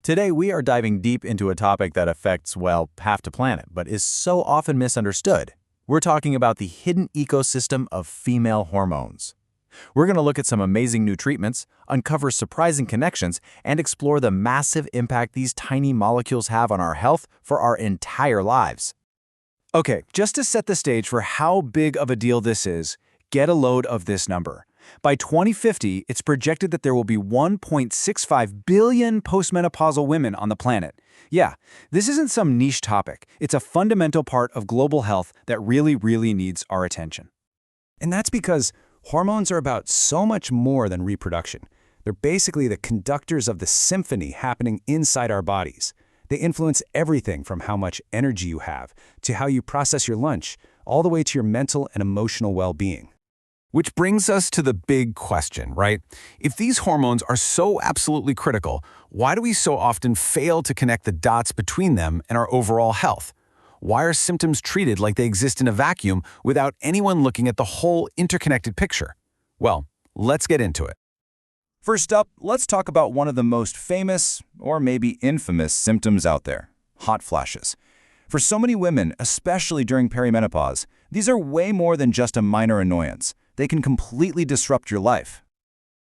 Today, we are diving deep into a topic that affects, well, half the planet, but is so often misunderstood. We're talking about the hidden ecosystem of female hormones. We're going to look at some amazing new treatments, uncover surprising connections, and explore the massive impact these tiny molecules have on our health for our entire lives. Okay, just to set the stage for how big of a deal this is, get a load of this number. By 2050, it's projected that there will be 1.65 billion postmenopausal women on the planet. Yeah, this isn't some niche topic. It's a fundamental part of global health that really needs our attention. And that's because hormones are about so much more than reproduction. They're basically the conductors of the symphony happening inside our bodies. They influence everything from how much energy you have, to how you process your lunch, all the way to your mental and emotional well-being. Which brings us to the big question, right? If these hormones are so absolutely critical, why do we so often fail to connect the dots between them and our overall health? Why are symptoms treated like they exist in a vacuum without anyone looking at the whole interconnected picture? Well, let's get into it. First up, let's talk about one of the most famous, or maybe infamous, symptoms out there: hot flashes. For so many women, especially during perimenopause, these are way more than just a minor annoyance. They can completely disrupt your life.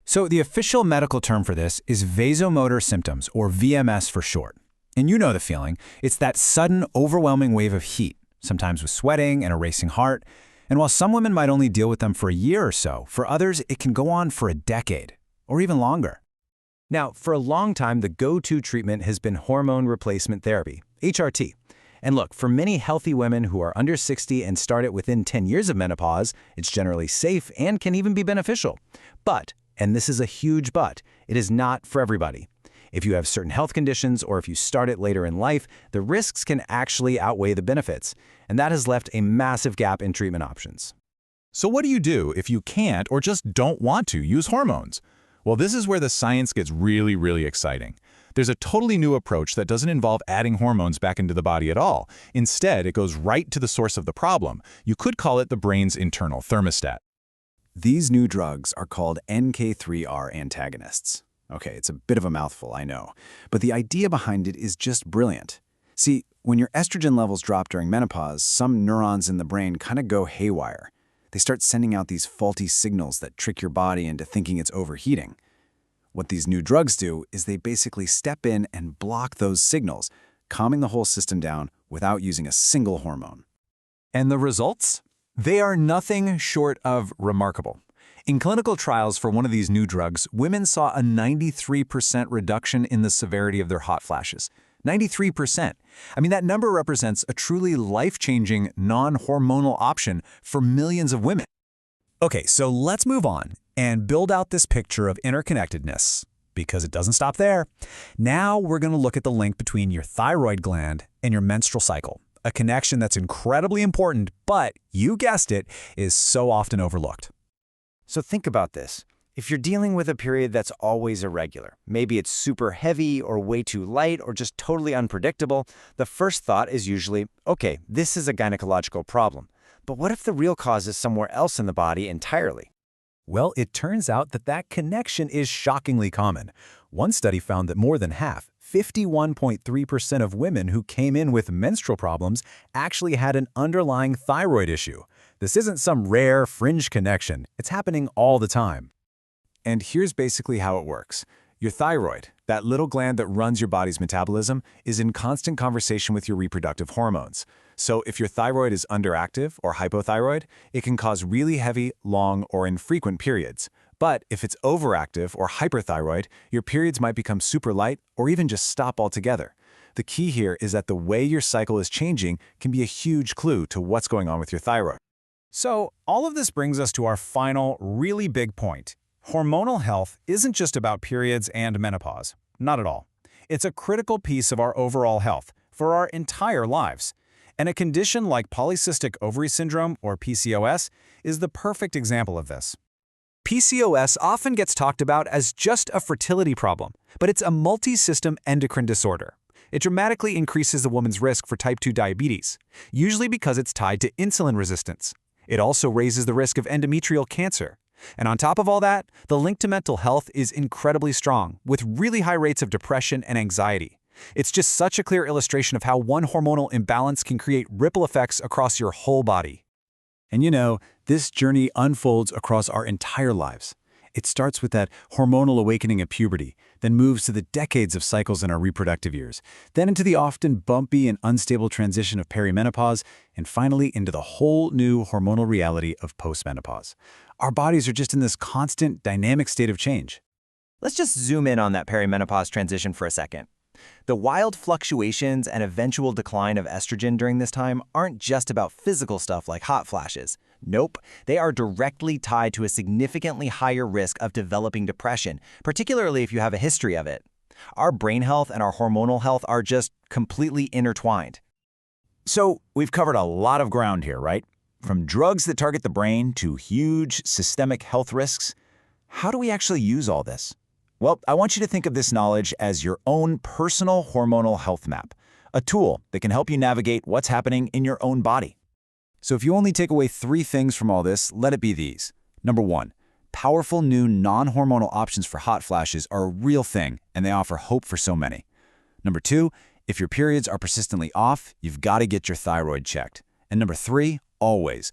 So the official medical term for this is vasomotor symptoms, or VMS for short. And you know the feeling. It's that sudden, overwhelming wave of heat, sometimes with sweating and a racing heart. And while some women might only deal with them for a year or so, for others it can go on for a decade, or even longer. Now, for a long time, the go-to treatment has been hormone replacement therapy, HRT. And look, for many healthy women who are under 60 and start it within 10 years of menopause, it's generally safe and can even be beneficial. But, and this is a huge but, it is not for everybody. If you have certain health conditions or if you start it later in life, the risks can actually outweigh the benefits. And that has left a massive gap in treatment options. So what do you do if you can't or just don't want to use hormones? Well, this is where the science gets really exciting. There's a totally new approach that doesn't involve adding hormones back into the body at all. Instead, it goes right to the source of the problem. You could call it the brain's internal thermostat. These new drugs are called NK3R antagonists. Okay, it's a bit of a mouthful, I know, but the idea behind it is just brilliant. See, when your estrogen levels drop during menopause, some neurons in the brain kind of go haywire. They start sending out these faulty signals that trick your body into thinking it's overheating. What these new drugs do is they basically step in and block those signals, calming the whole system down without using a single hormone. And the results? They are nothing short of remarkable. In clinical trials for one of these new drugs, women saw a 93% reduction in the severity of their hot flashes. 93%. I mean, that number represents a truly life-changing, non-hormonal option for millions of women. Okay, so let's move on and build out this picture of interconnectedness, because it doesn't stop there. Now we're going to look at the link between your thyroid gland and your menstrual cycle, a connection that's incredibly important, but, you guessed it, is so often overlooked. So think about this. If you're dealing with a period that's always irregular, maybe it's super heavy or way too light or just totally unpredictable, the first thought is usually, okay, this is a gynecological problem. But what if the real cause is somewhere else in the body entirely? Well, it turns out that that connection is shockingly common. One study found that more than half, 51.3% of women who came in with menstrual problems actually had an underlying thyroid issue. This isn't some rare fringe connection. It's happening all the time. And here's basically how it works. Your thyroid, that little gland that runs your body's metabolism, is in constant conversation with your reproductive hormones. So if your thyroid is underactive or hypothyroid, it can cause really heavy, long, or infrequent periods. But if it's overactive or hyperthyroid, your periods might become super light or even just stop altogether. The key here is that the way your cycle is changing can be a huge clue to what's going on with your thyroid. So all of this brings us to our final, really big point. Hormonal health isn't just about periods and menopause. Not at all. It's a critical piece of our overall health for our entire lives. And a condition like polycystic ovary syndrome, or PCOS, is the perfect example of this. PCOS often gets talked about as just a fertility problem, but it's a multi-system endocrine disorder. It dramatically increases a woman's risk for type 2 diabetes, usually because it's tied to insulin resistance. It also raises the risk of endometrial cancer, And on top of all that, the link to mental health is incredibly strong, with really high rates of depression and anxiety. It's just such a clear illustration of how one hormonal imbalance can create ripple effects across your whole body. And you know, this journey unfolds across our entire lives. It starts with that hormonal awakening at puberty, then moves to the decades of cycles in our reproductive years, then into the often bumpy and unstable transition of perimenopause, and finally into the whole new hormonal reality of postmenopause. Our bodies are just in this constant, dynamic state of change. Let's just zoom in on that perimenopause transition for a second. The wild fluctuations and eventual decline of estrogen during this time aren't just about physical stuff like hot flashes. Nope, they are directly tied to a significantly higher risk of developing depression, particularly if you have a history of it. Our brain health and our hormonal health are just completely intertwined. So we've covered a lot of ground here, right? From drugs that target the brain to huge systemic health risks. How do we actually use all this? Well, I want you to think of this knowledge as your own personal hormonal health map, a tool that can help you navigate what's happening in your own body. So if you only take away 3 things from all this, let it be these. Number 1, powerful new non-hormonal options for hot flashes are a real thing, and they offer hope for so many. Number 2, if your periods are persistently off, you've got to get your thyroid checked. And number 3, always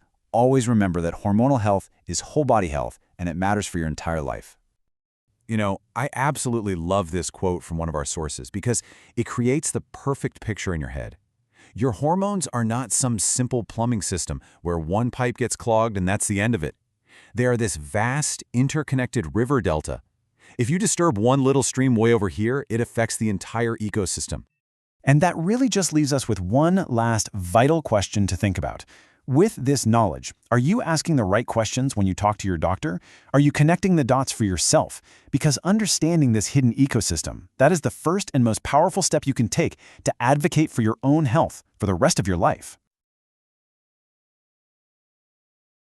remember that hormonal health is whole body health, and it matters for your entire life. You know, I absolutely love this quote from one of our sources because it creates the perfect picture in your head. Your hormones are not some simple plumbing system where one pipe gets clogged and that's the end of it. They are this vast, interconnected river delta. If you disturb one little stream way over here, it affects the entire ecosystem. And that really just leaves us with one last vital question to think about. With this knowledge, are you asking the right questions when you talk to your doctor? Are you connecting the dots for yourself? Because understanding this hidden ecosystem, that is the first and most powerful step you can take to advocate for your own health for the rest of your life.